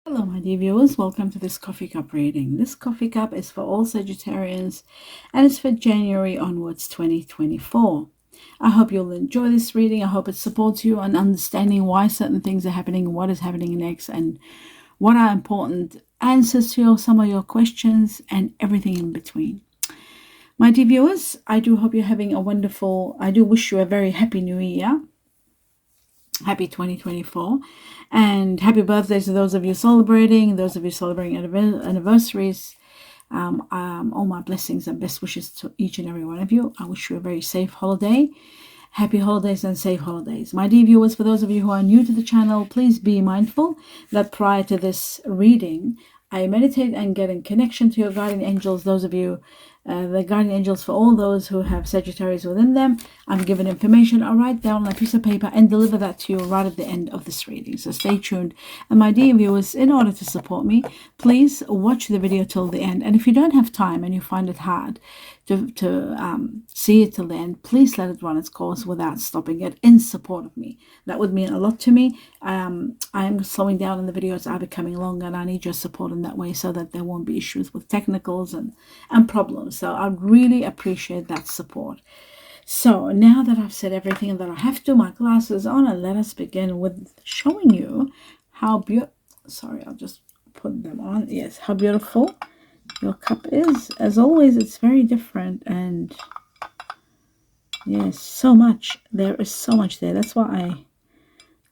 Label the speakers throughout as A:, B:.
A: Hello, my dear viewers. Welcome to this coffee cup reading. This coffee cup is for all Sagittarians and it's for January onwards 2024. I hope you'll enjoy this reading. I hope it supports you on understanding why certain things are happening, what is happening next, and what are important answers to some of your questions and everything in between. My dear viewers, I do hope you're having I do wish you a very happy new year. Happy 2024 and happy birthdays to those of you celebrating anniversaries. All my blessings and best wishes to each and every one of you. I wish you a very safe holiday. Happy holidays and safe holidays. My dear viewers, for those of you who are new to the channel, please be mindful that prior to this reading, I meditate and get in connection to your guardian angels. Those of you, the guardian angels for all those who have Sagittarius within them, I'm given information. I'll write down on a piece of paper and deliver that to you right at the end of this reading. So stay tuned. And my dear viewers, in order to support me, please watch the video till the end. And if you don't have time and you find it hard to see it till the end, please let it run its course without stopping it in support of me. That would mean a lot to me. I am slowing down in the videos are becoming longer, and I need your support in that way so that there won't be issues with technicals and problems. So I really appreciate that support. So now that I've said everything that I have to, my glasses on, and let us begin with showing you how beautiful. Sorry, I'll just put them on. Yes, how beautiful your cup is. As always, it's very different, and yes, so much. There is so much there. That's why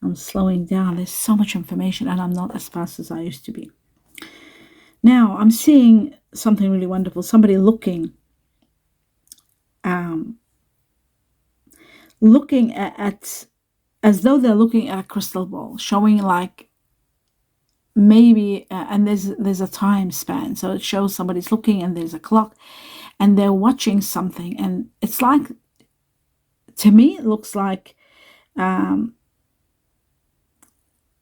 A: I'm slowing down. There's so much information, and I'm not as fast as I used to be. Now, I'm seeing something really wonderful. Somebody looking at as though they're looking at a crystal ball, showing like maybe and there's a time span, so it shows somebody's looking and there's a clock and they're watching something, and it's like, to me it looks like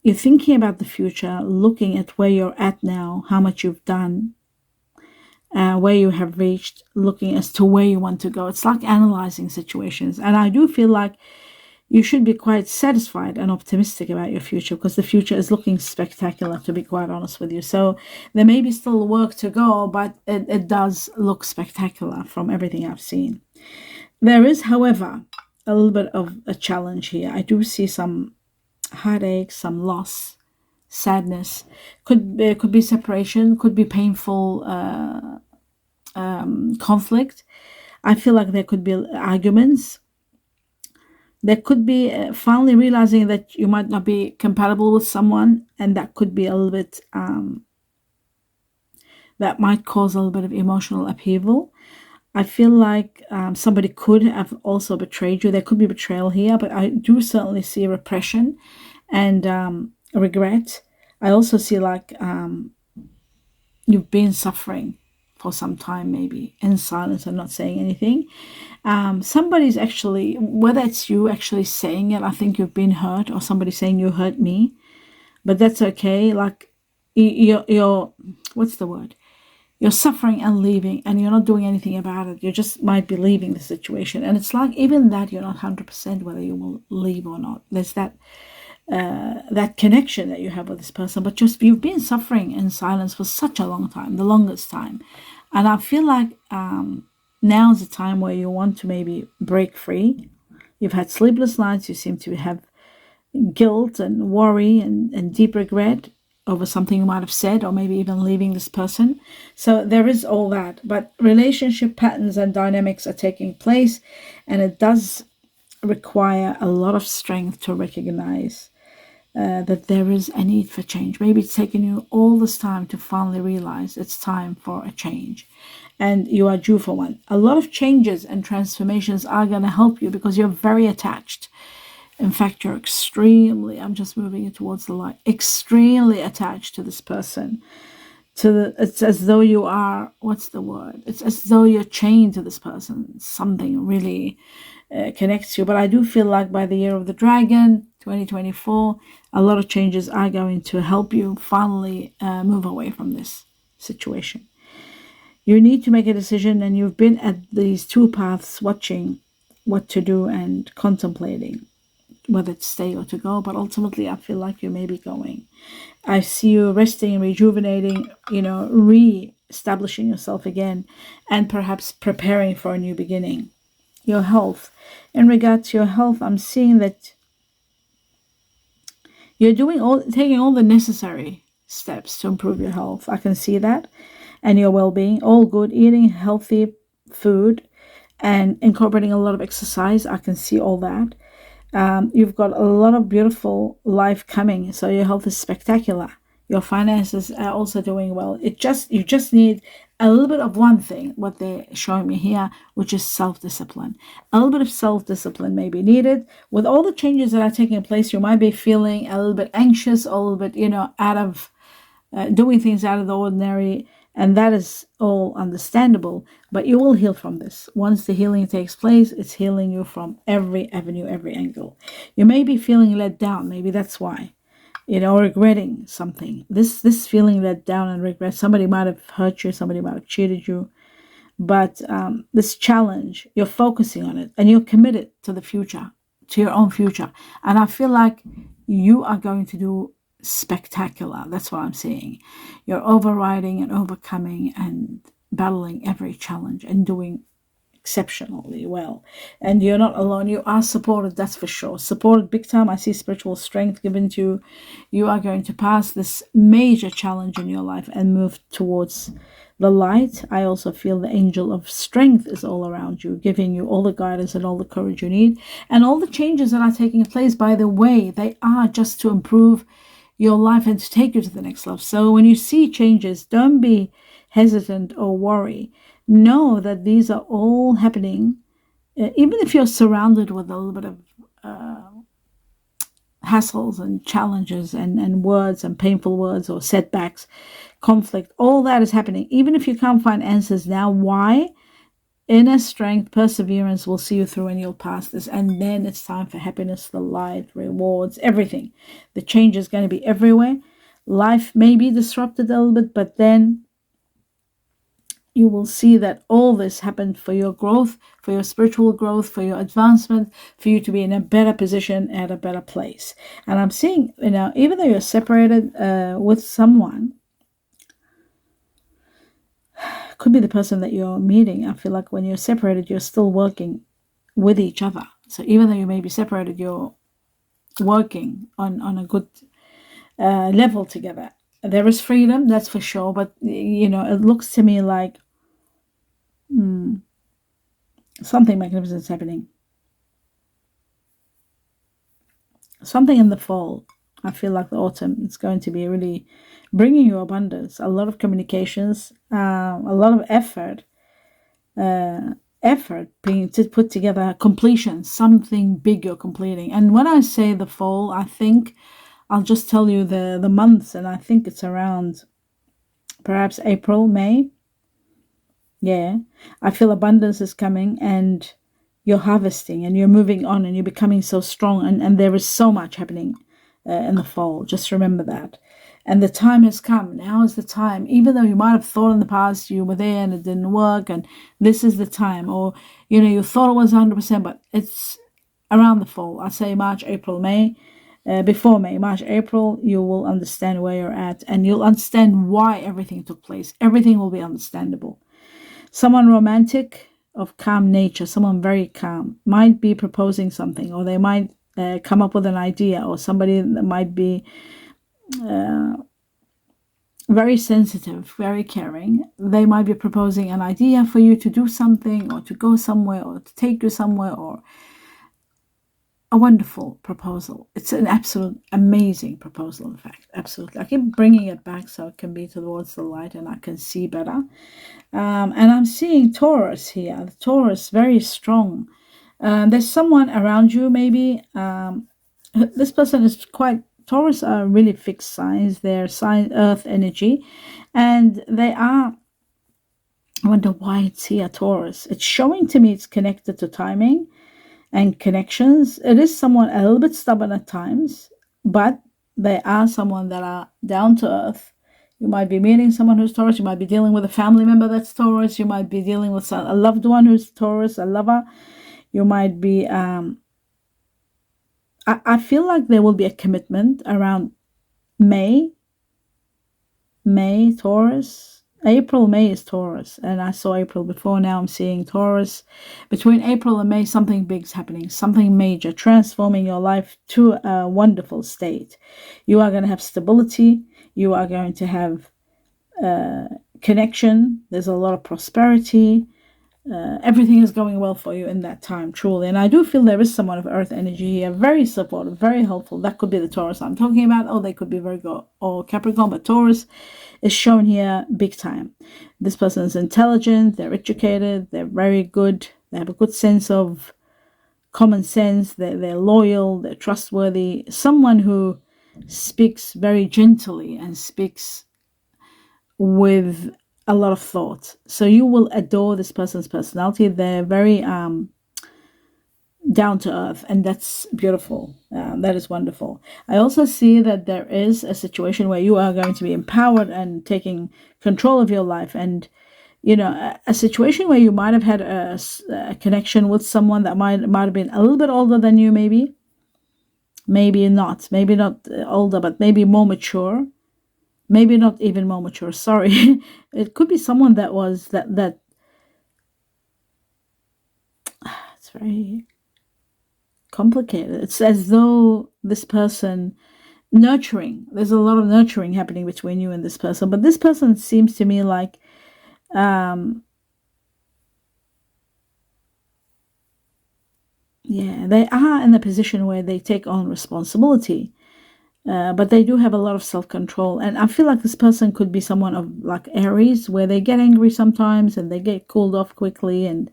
A: you're thinking about the future, looking at where you're at now, how much you've done, where you have reached, looking as to where you want to go. It's like analyzing situations, and I do feel like you should be quite satisfied and optimistic about your future, because the future is looking spectacular, to be quite honest with you. So there may be still work to go, but it does look spectacular from everything I've seen. There is, however, a little bit of a challenge here. I do see some heartache, some loss, sadness. Could be separation, could be painful conflict. I feel like there could be arguments. There could be finally realizing that you might not be compatible with someone, and that could be a little bit, that might cause a little bit of emotional upheaval. I feel like somebody could have also betrayed you. There could be betrayal here, but I do certainly see repression and regret. I also see like you've been suffering for some time, maybe in silence and not saying anything. Somebody's actually, whether it's you actually saying it, I think you've been hurt, or somebody saying you hurt me, but that's okay. Like you're what's the word? You're suffering and leaving, and you're not doing anything about it. You just might be leaving the situation, and it's like even that you're not 100% whether you will leave or not. There's that connection that you have with this person, but just you've been suffering in silence for such a long time, the longest time, and I feel like now is the time where you want to maybe break free. You've had sleepless nights. You seem to have guilt and worry and deep regret over something you might have said, or maybe even leaving this person. So there is all that, but relationship patterns and dynamics are taking place, and it does require a lot of strength to recognize that there is a need for change. Maybe it's taken you all this time to finally realize it's time for a change, and you are due for one. A lot of changes and transformations are going to help you because you're very attached. In fact, you're extremely, I'm just moving you towards the light, extremely attached to this person. It's as though you are, what's the word? It's as though you're chained to this person. Something really connects you. But I do feel like by the year of the dragon, 2024, a lot of changes are going to help you finally move away from this situation. You need to make a decision, and you've been at these two paths watching what to do and contemplating whether to stay or to go, but ultimately I feel like you may be going. I see you resting and rejuvenating, re-establishing yourself again, and perhaps preparing for a new beginning. Your health. In regard to your health, I'm seeing that you're taking all the necessary steps to improve your health. I can see that. And your well-being, all good. Eating healthy food and incorporating a lot of exercise. I can see all that. You've got a lot of beautiful life coming, so your health is spectacular. Your finances are also doing well. You just need a little bit of one thing, what they're showing me here, which is self-discipline. A little bit of self-discipline may be needed. With all the changes that are taking place, you might be feeling a little bit anxious, a little bit, out of doing things out of the ordinary, and that is all understandable, but you will heal from this. Once the healing takes place, it's healing you from every avenue, every angle. You may be feeling let down, maybe that's why, regretting something. This feeling let down and regret, somebody might have hurt you, somebody might have cheated you, but this challenge, you're focusing on it, and you're committed to the future, to your own future, and I feel like you are going to do spectacular. That's what I'm seeing. You're overriding and overcoming and battling every challenge and doing exceptionally well. And you're not alone. You are supported, that's for sure. Supported big time. I see spiritual strength given to you. You are going to pass this major challenge in your life and move towards the light. I also feel the angel of strength is all around you, giving you all the guidance and all the courage you need. And all the changes that are taking place, by the way, they are just to improve your life and to take you to the next level. So when you see changes, don't be hesitant or worry. Know that these are all happening, even if you're surrounded with a little bit of hassles and challenges and words and painful words or setbacks, conflict, all that is happening. Even if you can't find answers now, why? Inner strength, perseverance will see you through, and you'll pass this. And then it's time for happiness, the light, rewards, everything. The change is going to be everywhere. Life may be disrupted a little bit, but then you will see that all this happened for your growth, for your spiritual growth, for your advancement, for you to be in a better position at a better place. And I'm seeing, even though you're separated with someone, could be the person that you're meeting. I feel like when you're separated, you're still working with each other. So even though you may be separated, you're working on a good level together. There is freedom, that's for sure, but it looks to me like something magnificent is happening. Something in the fall. I feel like the autumn is going to be really bringing you abundance, a lot of communications, a lot of effort being to put together completion, something big you're completing. And when I say the fall, I think I'll just tell you the months, and I think it's around perhaps April, May. Yeah, I feel abundance is coming, and you're harvesting and you're moving on and you're becoming so strong, and there is so much happening in the fall. Just remember that. And the time has come. Now is the time. Even though you might have thought in the past you were there and it didn't work, and this is the time. Or, you thought it was 100%, but it's around the fall. I say March, April, May. Before May, March, April, you will understand where you're at, and you'll understand why everything took place. Everything will be understandable. Someone romantic of calm nature, someone very calm, might be proposing something, or they might come up with an idea, or somebody that might be very sensitive, very caring. They might be proposing an idea for you to do something, or to go somewhere, or to take you somewhere, or a wonderful proposal. It's an absolute amazing proposal, in fact. Absolutely. I keep bringing it back so it can be towards the light and I can see better. And I'm seeing Taurus here. The Taurus, very strong. There's someone around you, maybe. This person is quite... Taurus are really fixed signs. They're sign Earth energy. And they are... I wonder why it's here, Taurus. It's showing to me it's connected to timing and connections. It is someone a little bit stubborn at times, but they are someone that are down to earth. You might be meeting someone who's Taurus. You might be dealing with a family member that's Taurus. You might be dealing with a loved one who's Taurus, a lover. You might be... I feel like there will be a commitment around May, May, Taurus. April, May is Taurus, and I saw April before. Now I'm seeing Taurus. Between April and May, something big's happening, something major, transforming your life to a wonderful state. You are going to have stability. You are going to have connection. There's a lot of prosperity. Everything is going well for you in that time, truly. And I do feel there is someone of earth energy here, very supportive, very helpful. That could be the Taurus I'm talking about, or they could be Virgo or Capricorn, but Taurus is shown here big time. This person is intelligent, they're educated, they're very good, they have a good sense of common sense, they're loyal, they're trustworthy. Someone who speaks very gently and speaks with a lot of thought. So you will adore this person's personality. They're very down to earth, and that's beautiful. That is wonderful. I also see that there is a situation where you are going to be empowered and taking control of your life, and a situation where you might have had a connection with someone that might have been a little bit older than you, maybe not older, but maybe more mature. Maybe not even more mature, sorry. It could be someone that was that it's very complicated. It's as though this person nurturing, there's a lot of nurturing happening between you and this person, but this person seems to me like they are in a position where they take on responsibility. But they do have a lot of self-control, and I feel like this person could be someone of like Aries, where they get angry sometimes and they get cooled off quickly, and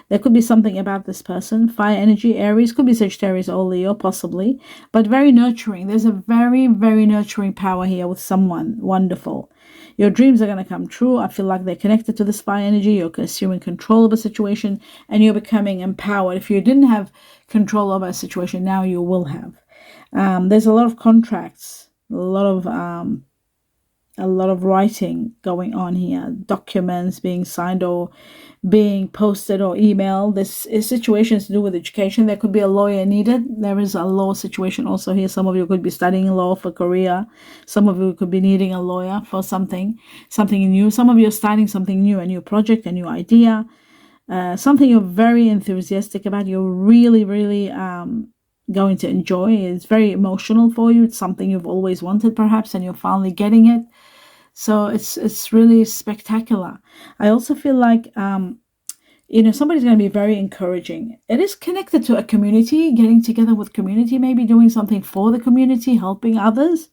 A: there could be something about this person. Fire energy, Aries, could be Sagittarius or Leo possibly, but very nurturing. There's a very, very nurturing power here with someone wonderful. Your dreams are going to come true. I feel like they're connected to this fire energy. You're assuming control of a situation and you're becoming empowered. If you didn't have control over a situation, now you will have. There's a lot of contracts, a lot of writing going on here, documents being signed or being posted or emailed. This is situations to do with education. There could be a lawyer needed. There is a law situation also here. Some of you could be studying law for career. Some of you could be needing a lawyer for something new. Some of you are starting something new, a new project, a new idea, something you're very enthusiastic about. You're really, really going to enjoy. It's very emotional for you. It's something you've always wanted perhaps, and you're finally getting it. So it's really spectacular. I also feel like somebody's going to be very encouraging. It is connected to a community, getting together with community, maybe doing something for the community, helping others.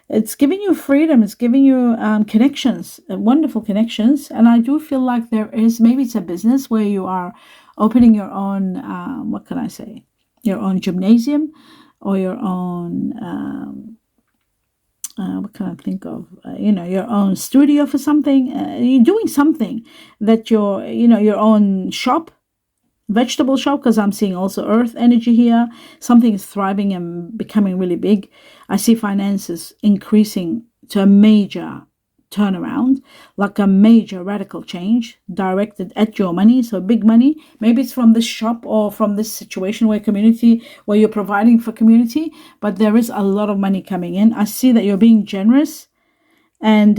A: It's giving you freedom. It's giving you connections, wonderful connections. And I do feel like there is, maybe it's a business where you are opening your own, what can I say? Your own gymnasium or your own, what can I think of? Your own studio for something. You're doing something that your own shop, vegetable shop, because I'm seeing also earth energy here. Something is thriving and becoming really big. I see finances increasing to a major turnaround, like a major radical change directed at your money. So big money, maybe it's from this shop or from this situation where you're providing for community, but there is a lot of money coming in. I see that you're being generous, and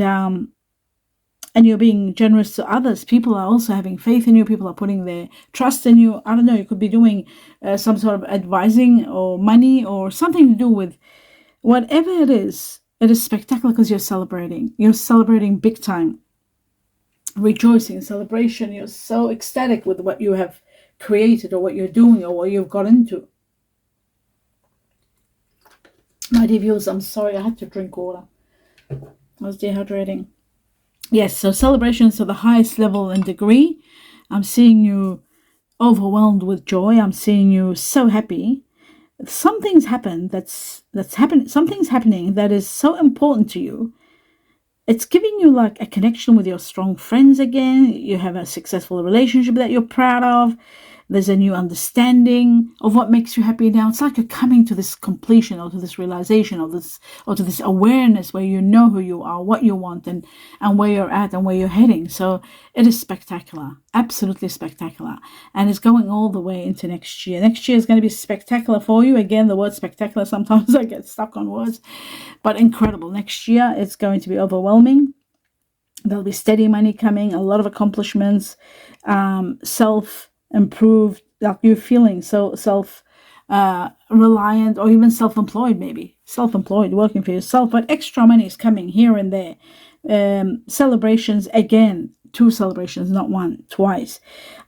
A: you're being generous to others. People are also having faith in you. People are putting their trust in you. I don't know, you could be doing some sort of advising or money or something to do with whatever it is. It is spectacular because you're celebrating. You're celebrating big time. Rejoicing, celebration. You're so ecstatic with what you have created or what you're doing or what you've got into. My dear viewers, I'm sorry, I had to drink water. I was dehydrating. Yes, so celebrations to the highest level and degree. I'm seeing you overwhelmed with joy. I'm seeing you so happy. Something's happened that's happened. Something's happening that is so important to you. It's giving you like a connection with your strong friends again. You have a successful relationship that you're proud of. There's a new understanding of what makes you happy now. It's like you're coming to this completion, or to this realization, or to this awareness where you know who you are, what you want, and where you're at and where you're heading. So it is spectacular, absolutely spectacular. And it's going all the way into next year. Next year is going to be spectacular for you. Again, the word spectacular, sometimes I get stuck on words, but incredible. Next year, it's going to be overwhelming. There'll be steady money coming, a lot of accomplishments, self-improved, like you're feeling so self-reliant, or even self-employed, maybe. Self-employed, working for yourself, but extra money is coming here and there. Celebrations, again, 2 celebrations, not 1, twice.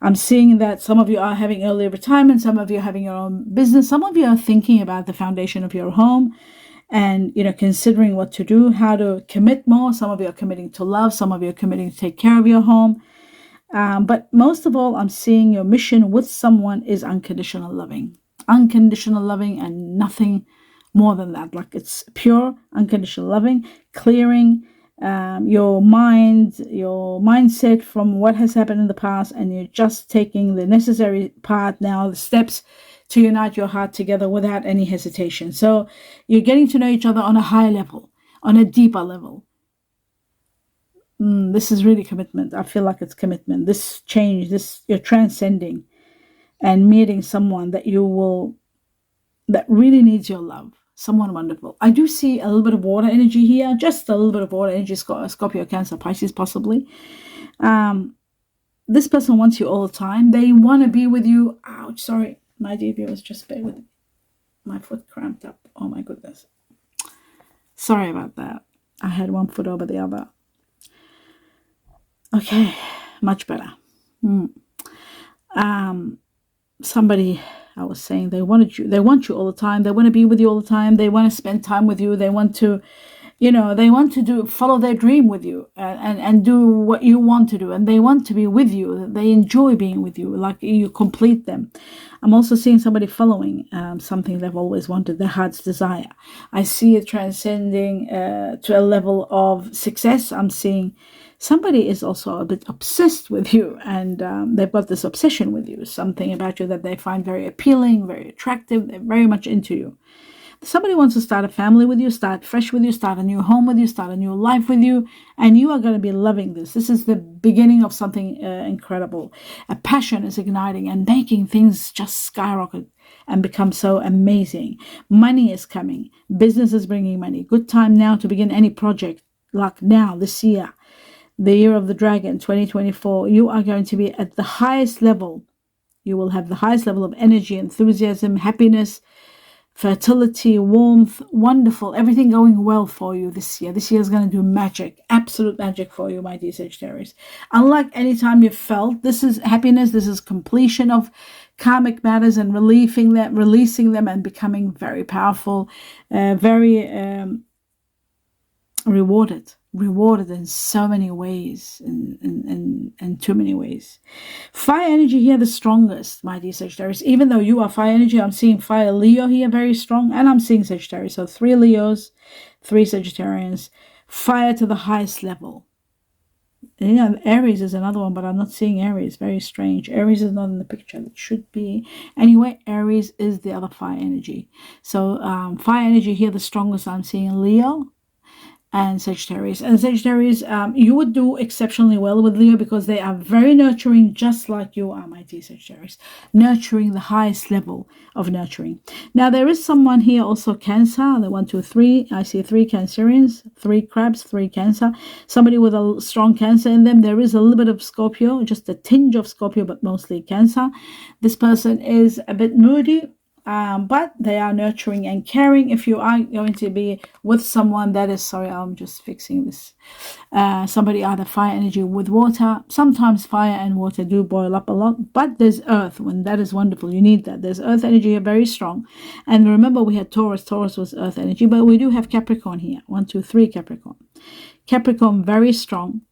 A: I'm seeing that some of you are having early retirement, some of you are having your own business, some of you are thinking about the foundation of your home, and considering what to do, how to commit more. Some of you are committing to love, some of you are committing to take care of your home, but most of all, I'm seeing your mission with someone is unconditional loving, and nothing more than that. Like, it's pure unconditional loving, clearing your mindset from what has happened in the past, and you're just taking the necessary part now, the steps to unite your heart together without any hesitation. So you're getting to know each other on a high level, on a deeper level. This is really commitment. I feel like it's commitment. This change, you're transcending and meeting someone that really needs your love. Someone wonderful. I do see a little bit of water energy here, just a little bit of water energy, Scorpio, Cancer, Pisces, possibly. This person wants you all the time. They want to be with you. Ouch, sorry. My dear viewers, just bear with me. My foot cramped up. Oh my goodness. Sorry about that. I had one foot over the other. Okay, much better. Somebody, I was saying, they want you all the time. They want to be with you all the time. They want to spend time with you. They want to, follow their dream with you, and do what you want to do. And they want to be with you. They enjoy being with you, like you complete them. I'm also seeing somebody following something they've always wanted, their heart's desire. I see it transcending to a level of success. I'm seeing somebody is also a bit obsessed with you, and they've got this obsession with you, something about you that they find very appealing, very attractive. They're very much into you. Somebody wants to start a family with you, start fresh with you, start a new home with you, start a new life with you, and you are going to be loving this. This is the beginning of something incredible. A passion is igniting and making things just skyrocket and become so amazing. Money is coming. Business is bringing money. Good time now to begin any project, like now, this year, the year of the dragon, 2024. You are going to be at the highest level. You will have the highest level of energy, enthusiasm, happiness, fertility, warmth, wonderful, everything going well for you this year. This year is going to do magic, absolute magic for you, my dear Sagittarius. Unlike any time you've felt, this is happiness, this is completion of karmic matters and releasing them and becoming very powerful, very rewarded in so many ways, in too many ways. Fire energy here, the strongest, my dear Sagittarius. Even though you are fire energy, I'm seeing fire Leo here, very strong, and I'm seeing Sagittarius. So 3 Leos, 3 Sagittarians, fire to the highest level. Aries is another one, but I'm not seeing Aries. Very strange. Aries is not in the picture. It should be. Anyway, Aries is the other fire energy. So fire energy here, the strongest, I'm seeing Leo and Sagittarius. And Sagittarius, you would do exceptionally well with Leo, because they are very nurturing, just like you are, my dear Sagittarius. Nurturing, the highest level of nurturing. Now, there is someone here also, Cancer. The 1, 2, 3. I see 3 Cancerians, 3 crabs, 3 Cancer. Somebody with a strong Cancer in them. There is a little bit of Scorpio, just a tinge of Scorpio, but mostly Cancer. This person is a bit moody, but they are nurturing and caring. If you are going to be with someone that is, sorry, I'm just fixing this, somebody either fire energy with water. Sometimes fire and water do boil up a lot, but there's earth, when that is wonderful. You need that. There's earth energy here, very strong. And remember, we had Taurus. Taurus was earth energy, but we do have Capricorn here. 1, 2, 3 Capricorn. Capricorn, very strong.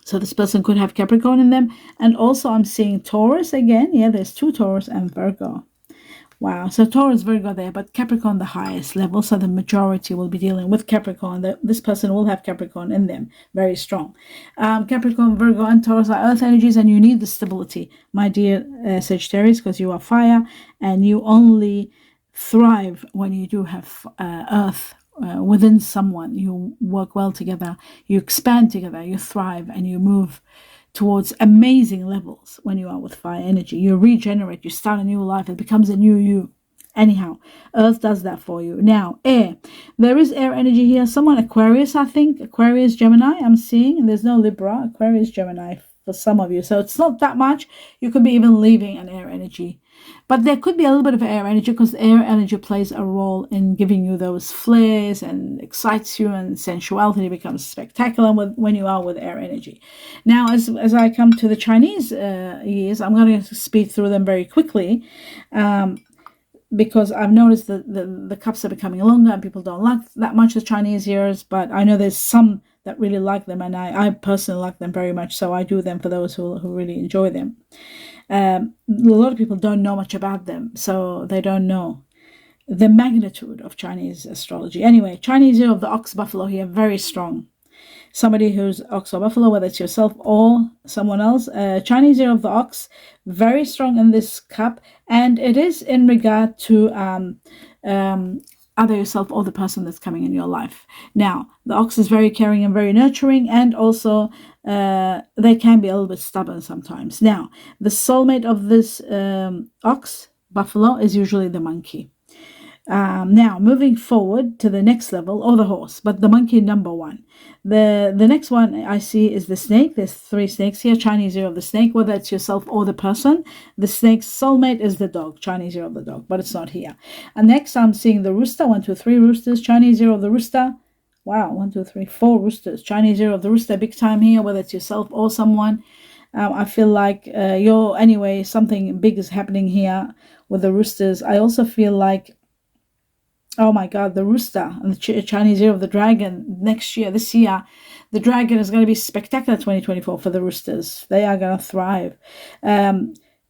A: So this person could have Capricorn in them. And also I'm seeing Taurus again. Yeah, there's 2 Taurus and Virgo. Wow. So Taurus, Virgo there, but Capricorn the highest level. So the majority will be dealing with Capricorn. This person will have Capricorn in them, very strong. Capricorn, Virgo, and Taurus are earth energies, and you need the stability, my dear Sagittarius, because you are fire, and you only thrive when you do have earth within someone. You work well together, you expand together, you thrive, and you move towards amazing levels when you are with fire energy. You regenerate, you start a new life, it becomes a new you. Anyhow, earth does that for you. Now, air. There is air energy here. Someone, Aquarius, I think. Aquarius, Gemini, I'm seeing. And there's no Libra. Aquarius, Gemini for some of you. So it's not that much. You could be even leaving an air energy. But there could be a little bit of air energy, because air energy plays a role in giving you those flares and excites you, and sensuality becomes spectacular when you are with air energy. Now, as I come to the Chinese years, I'm going to speed through them very quickly, because I've noticed that the cups are becoming longer and people don't like that much the Chinese years, but I know there's some that really like them, and I personally like them very much, so I do them for those who really enjoy them. A lot of people don't know much about them, so they don't know the magnitude of Chinese astrology. Anyway, Chinese year of the ox buffalo here, very strong. Somebody who's ox or buffalo, whether it's yourself or someone else, Chinese year of the ox, very strong in this cup, and it is in regard to either yourself or the person that's coming in your life. Now, the ox is very caring and very nurturing, and also they can be a little bit stubborn sometimes. Now, the soulmate of this ox, buffalo, is usually the monkey. Now, moving forward to the next level, or the horse, but the monkey number one. The next one I see is the snake. There's 3 snakes here. Chinese year of the snake, whether it's yourself or the person. The snake's soulmate is the dog. Chinese year of the dog, but it's not here. And next I'm seeing the rooster. 1, 2, 3 roosters. Chinese year of the rooster. Wow, 1, 2, 3, 4 roosters. Chinese year of the rooster, big time here, whether it's yourself or someone. I feel like anyway, something big is happening here with the roosters. I also feel like, oh my God, the rooster and the Chinese year of the dragon next year, this year, the dragon is going to be spectacular 2024 for the roosters. They are going to thrive.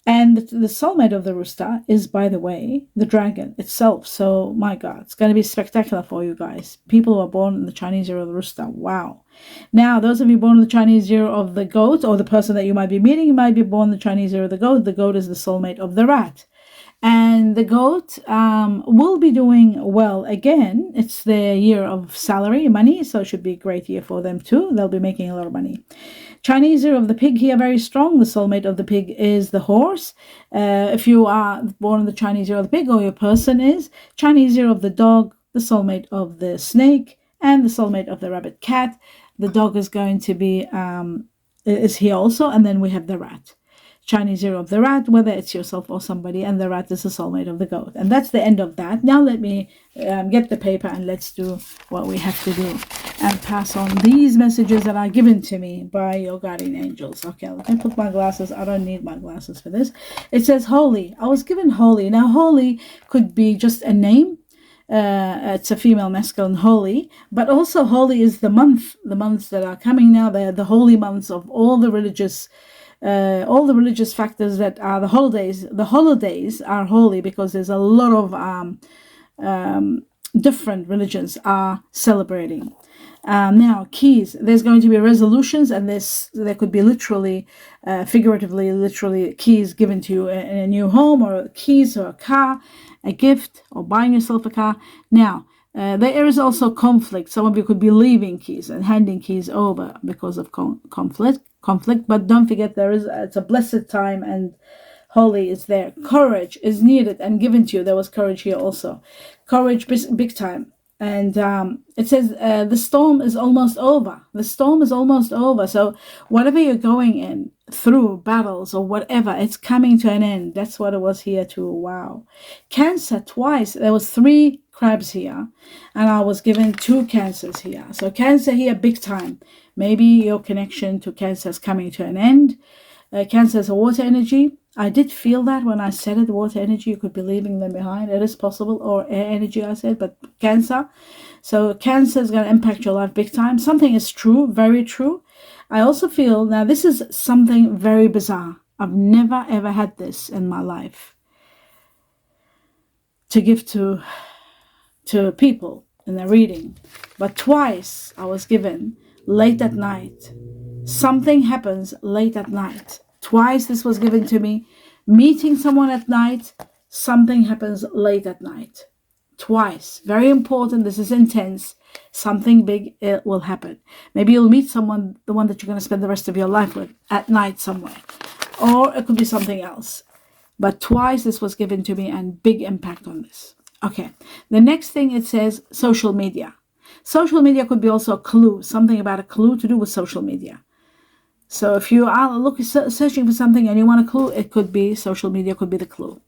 A: And the soulmate of the rooster is, by the way, the dragon itself. So, my God, it's going to be spectacular for you guys. People who are born in the Chinese year of the rooster. Wow. Now, those of you born in the Chinese year of the goat, or the person that you might be meeting, you might be born in the Chinese year of the goat. The goat is the soulmate of the rat. And the goat will be doing well again. It's their year of salary, money, so it should be a great year for them too. They'll be making a lot of money. Chinese year of the pig here, very strong. The soulmate of the pig is the horse. If you are born in the Chinese year of the pig, or your person is, Chinese year of the dog, the soulmate of the snake, and the soulmate of the rabbit cat. The dog is going to be, is here also, and then we have the rat. Chinese year of the rat, whether it's yourself or somebody, and the rat is the soulmate of the goat. And that's the end of that. Now let me get the paper and let's do what we have to do and pass on these messages that are given to me by your guardian angels. Okay, let me put my glasses. I don't need my glasses for this. It says holy. I was given holy. Now holy could be just a name. It's a female masculine, holy, but also holy is the months that are coming now. They're the holy months of all the religious factors that are the holidays. The holidays are holy because there's a lot of different religions are celebrating. Now, keys. There's going to be resolutions, and there could be literally, figuratively, literally keys given to you in a new home, or keys to a car, a gift, or buying yourself a car. Now, there is also conflict. Some of you could be leaving keys and handing keys over because of conflict. But don't forget, it's a blessed time, and holy is there. Courage is needed and given to you. There was courage here also. Courage, big time. And it says the storm is almost over. The storm is almost over. So whatever you're going in through, battles or whatever, it's coming to an end. That's what it was here too. Wow. Cancer twice. There was 3 crabs here, and I was given 2 cancers here. So Cancer here, big time. Maybe your connection to Cancer is coming to an end. Cancer is a water energy. I did feel that when I said it, water energy, you could be leaving them behind. It is possible. Or air energy, I said, but Cancer. So Cancer is going to impact your life big time. Something is true, very true. I also feel, now this is something very bizarre. I've never ever had this in my life. to give to people in the reading. But twice I was given late at night. Something happens late at night. Twice this was given to me. Meeting someone at night, something happens late at night. Twice. Very important. This is intense. Something big will happen. Maybe you'll meet someone, the one that you're going to spend the rest of your life with, at night somewhere. Or it could be something else. But twice this was given to me, and big impact on this. Okay. The next thing, it says social media. Social media could be also a clue. Something about a clue to do with social media. So if you are searching for something and you want a clue, it could be social media, could be the clue.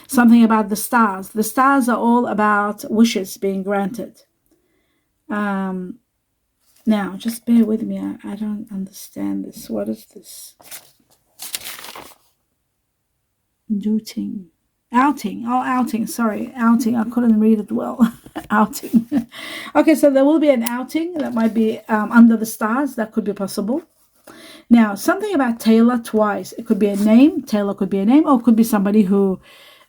A: Something about the stars. The stars are all about wishes being granted. Now, just bear with me. I don't understand this. What is this? Outing. Oh, outing. Sorry, outing. I couldn't read it well. Outing. Okay, so there will be an outing that might be under the stars. That could be possible. Now, something about Taylor twice. It could be a name. Taylor could be a name, or it could be somebody who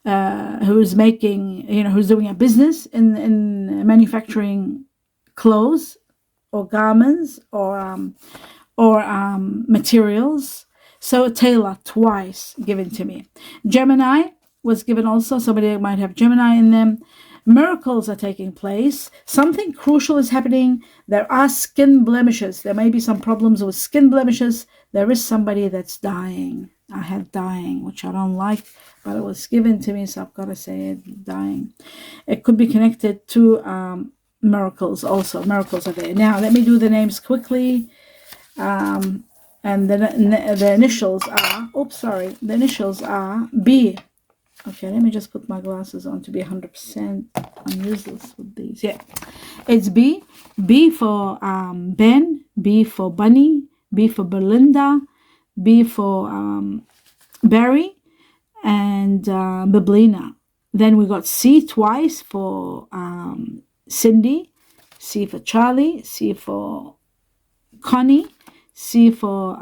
A: is making, who's doing a business in manufacturing clothes or garments or materials. So Taylor twice given to me. Gemini was given also. Somebody might have Gemini in them. Miracles are taking place. Something crucial is happening. There are skin blemishes. There may be some problems with skin blemishes. There is somebody that's dying. I had dying, which I don't like, but it was given to me, so I've got to say it, dying. It could be connected to miracles also. Miracles are there. Now, let me do the names quickly. And the initials are, the initials are B. Okay, let me just put my glasses on to be 100%. I'm useless with these. Yeah, it's B. B for Ben. B for Bunny. B for Belinda. B for Barry. And Biblina. Then we got C twice for Cindy. C for Charlie. C for Connie. C for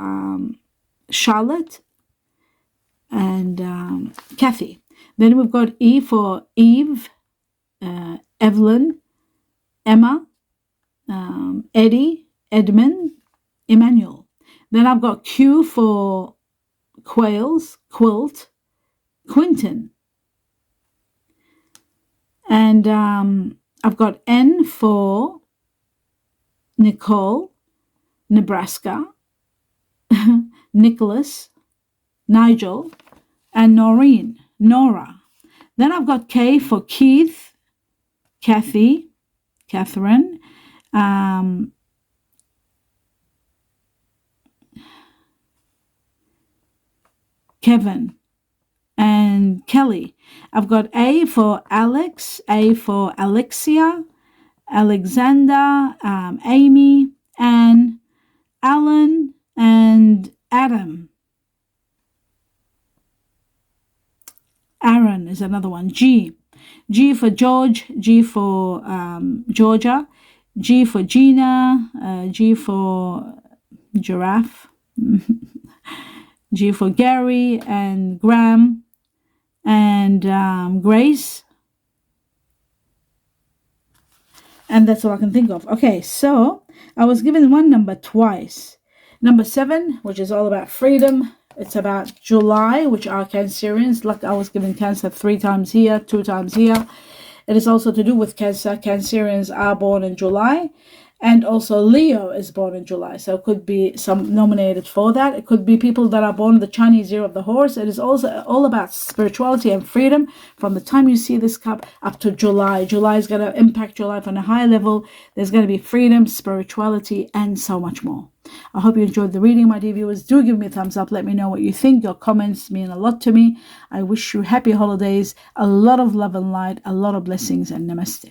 A: Charlotte. And Kathy. Then we've got E for Eve, Evelyn, Emma, Eddie, Edmund, Emmanuel. Then I've got Q for Quilt, Quinton. And I've got N for Nicole, Nebraska, Nicholas, Nigel, and Nora. Then I've got K for Keith, Kathy, Catherine, Kevin, and Kelly. I've got A for Alex, A for Alexia, Alexander, Amy, Anne, Alan, and Adam. Aaron is another one. G. G for George. G for Georgia. G for Gina. G for Giraffe. G for Gary and Graham and Grace. And that's all I can think of. Okay, so I was given one number twice. Number 7, which is all about freedom. It's about July, which are Cancerians. Like I was given Cancer 3 times here, 2 times here. It is also to do with Cancer. Cancerians are born in July. And also Leo is born in July. So it could be some nominated for that. It could be people that are born the Chinese year of the horse. It is also all about spirituality and freedom from the time you see this cup up to July. July is going to impact your life on a high level. There's going to be freedom, spirituality, and so much more. I hope you enjoyed the reading, my dear viewers. Do give me a thumbs up. Let me know what you think. Your comments mean a lot to me. I wish you happy holidays, a lot of love and light, a lot of blessings, and namaste.